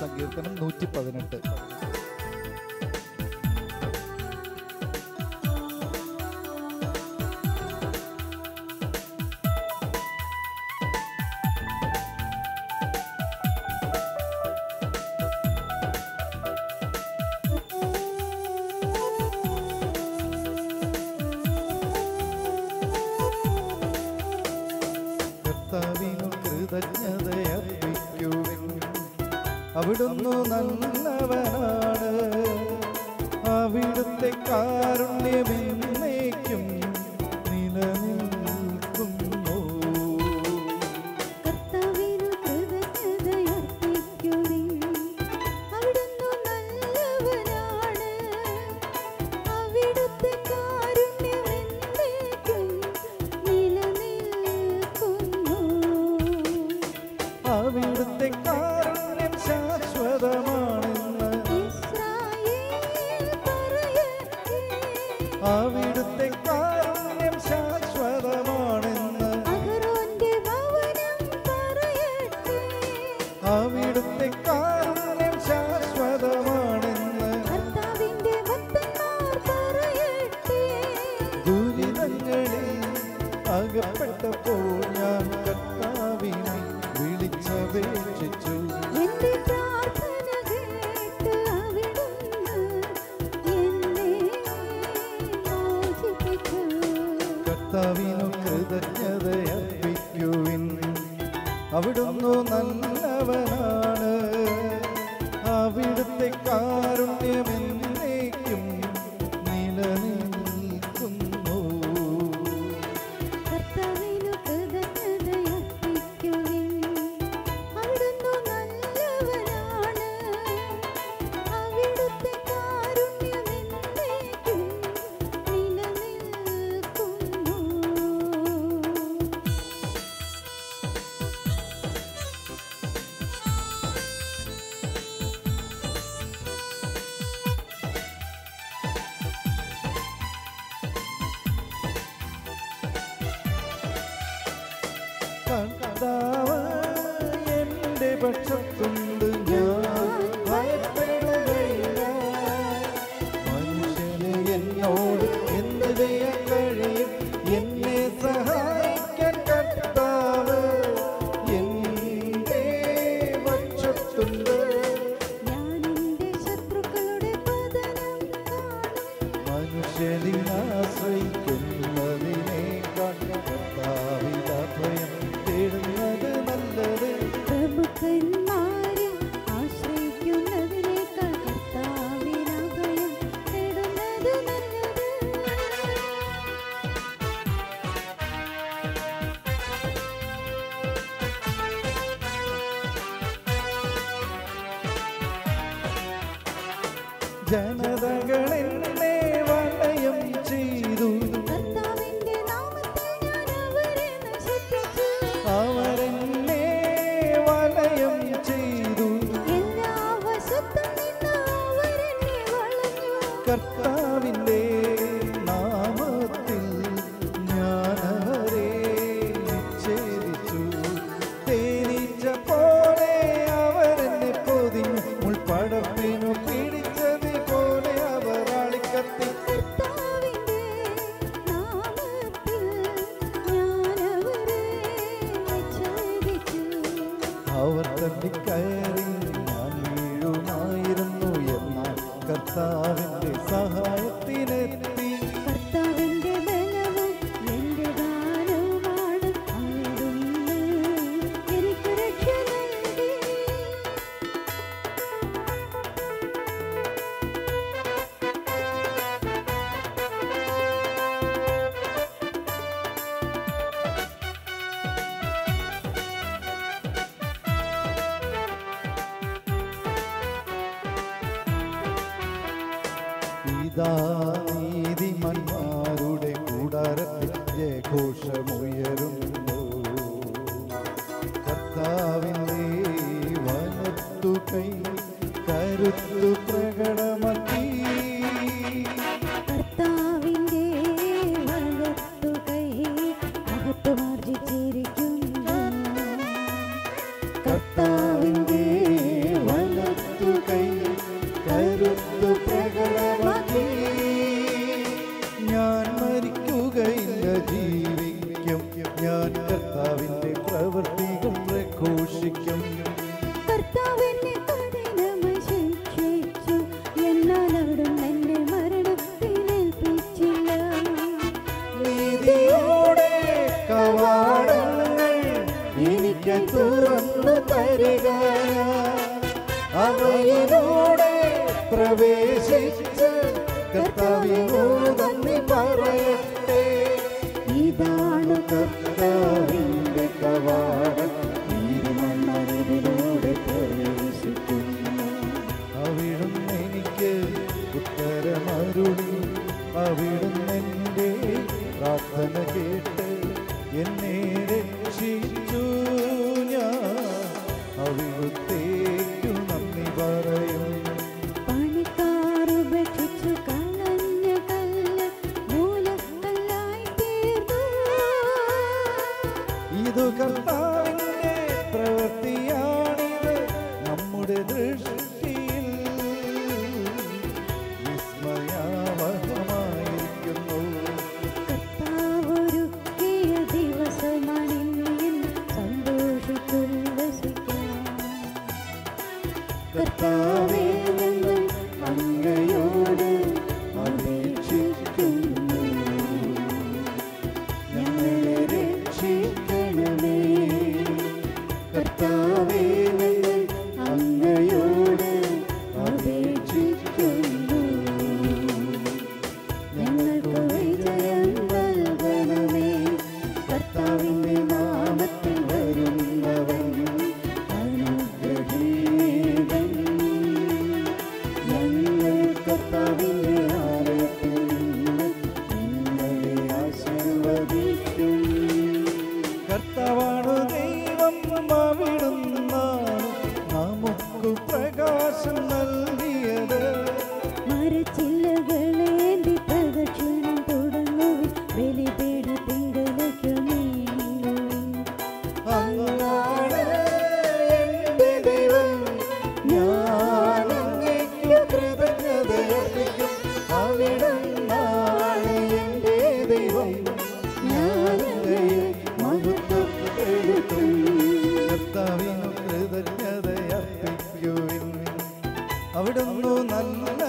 സങ്കീർത്തനം 118. കൃതജ്ഞതയർപ്പിക്കുവിൻ, അവിടുന്ന് നല്ലവനാണ്, അവിടുത്തെ കാരുണ്യമെന്നേക്കും നിലനിൽക്കുന്നു. അവിടുത്തെ കാരുണ്യം ശാശ്വതമാണെന്ന് അവിടുത്തെ കാരുണ്യം ശാശ്വതമാണെന്ന് അവിടുത്തെ കാരുണ്യം ശാശ്വതമാണെന്ന് ദുരിതങ്ങളിൽ അകപ്പെട്ടപ്പോൾ ഞാൻ കർത്താവിനെ വിളിച്ചപേക്ഷിച്ചു. കർത്താവിനു കൃതജ്ഞതയർപ്പിക്കുവിൻ, അവിടുന്ന് നല്ലവനാണ്, അവിടുത്തെ കാരുണ്യമെന്നേക്കും നിലനിൽക്കുന്നു. കർത്താവ് എന്റെ പക്ഷത്തുണ്ട്, ഞാൻ ഭയപ്പെടുകയില്ല. മനുഷ്യന് എന്നോട് എന്ത് ചെയ്യാൻ കഴിയും? എന്നെ സഹായിക്കാൻ കർത്താവ് എന്റെ പക്ഷത്തുണ്ട്. മനുഷ്യനിൽ ആശ്രയിക്കുന്നതിനേക്കാൾ കർത്താവിൽ അഭയം തേടുന്നത് നല്ലത്. പ്രമുഖന്മാരെ ആശ്രയിക്കുന്നതിനേക്കാൾ കർത്താവിൽ അഭയം തേടുന്നത് നല്ലത്. ജനതകളെന്നെ വലയം ചെയ്തു, കർത്താവിന്റെ നാമത്തിൽ ഞാൻ അവരെ നശിപ്പിച്ചു. അവരെന്നെ വലയം ചെയ്തു, എല്ലാ വശത്തും നിന്ന് അവരെന്നെ വളഞ്ഞു. കർത്താവിന്റെ നാമത്തിൽ ഞാനവരെ വിച്ഛേദിച്ചു. തേനീച്ച പോലെ അവരെന്നെ പൊതിഞ്ഞു, മുൾപടപ്പിനു പിടിച്ചത് പോലെ അവർ ആളിക്കത്തി. കർത്താവിന്റെ നാമത്തിൽ ഞാൻ അവരെ വിച്ഛേദിച്ചു. അവർ തട്ടിക്കയറി ഞാൻ വീഴുമായിരുന്നു, എന്നാൽ കർത്താവിന്റെ സഹായത്തിനെത്തി. കർത്താവിന്റെ ബലവും എന്റെ ദാനവുമാണ്, അവിടുന്ന് എനിക്ക് രക്ഷ നൽകി. ഇതാ നീതിമാന്മാരുടെ കൂടാരത്തിൽ ജയഘോഷമുയരുന്നു. കർത്താവിന്റെ വലത്തു കൈ കരുത്തു പ്രകടമാക്കി. കർത്താവിന്റെ വലത്തു കൈ അകത്തു മാർജിച്ചിരിക്കുന്നു. കർത്താവിന്റെ വലത്തു വരിക അവയിലൂടെ പ്രവേശിച്ച് കർത്താവിനു നന്ദി പറയട്ടെ. ഇതാണ് കർത്താവിന്റെ കവാടം, നീതിമാന്മാരിലൂടെ പ്രവേശിക്കുന്നു. അവിടുന്ന് എനിക്ക് ഉത്തരമരുളി, അവിടുന്ന് എൻ്റെ പ്രാർത്ഥന കേട്ട് എന്നെ രക്ഷിച്ചു. ഞാൻ അവിടുത്തേക്കു നന്ദി പറയും. പണിക്കാർ ഉപേക്ഷിച്ചു കളഞ്ഞ കല്ല് മൂലക്കല്ലായി തീർന്നു. ഇതു കർത്താവിന്റെ പ്രവൃത്തിയാണിത് നമ്മുടെ ദൃഷ്ടിയിൽ വിസ്മയാവഹമായിരിക്കുന്നു. കർത്താവൊരുക്കിയ ദിവസമാണിന്ന് സന്തോഷിച്ചുല്ലസിക്കാം. കർത്താവേ, ഞങ്ങൾ അങ്ങയോട് അപേക്ഷിക്കുന്നു, ഞങ്ങളെ രക്ഷിക്കണമേ. കർത്താവേ, ഞങ്ങൾ അങ്ങയോട് അപേക്ഷിക്കുന്നു, ഞങ്ങൾക്ക് വിജയം നൽകണമേ. കർത്താവിന്റെ നാമത്തിൽ വരുന്നവൻ അനുഗ്രഹീതൻ. ഞങ്ങൾ കർത്താവിന്റെ ആലയത്തിൽ നിന്ന് നിങ്ങളെ ആശീർവദിക്കും. കർത്താവാണ് ദൈവം, അവിടുന്നാണ് നമുക്ക് പ്രകാശം നൽകിയത്. മരച്ചില്ലകളേന്തി പ്രദക്ഷിണം തുടങ്ങുവിൻ, ബലിപീഠത്തിങ്കലേക്ക് നീങ്ങുവിൻ. അങ്ങാണ് എൻ്റെ ദൈവം, ഞാൻ അങ്ങേക്കു കൃതജ്ഞതയർപ്പിക്കും. അവിടുന്നാണ് എൻ്റെ ദൈവം, ഞാൻ അങ്ങയെ മഹത്വപ്പെടുത്തും. കർത്താവിന് കൃതജ്ഞതയർപ്പിക്കുവിൻ, അവിടുന്ന് നല്ല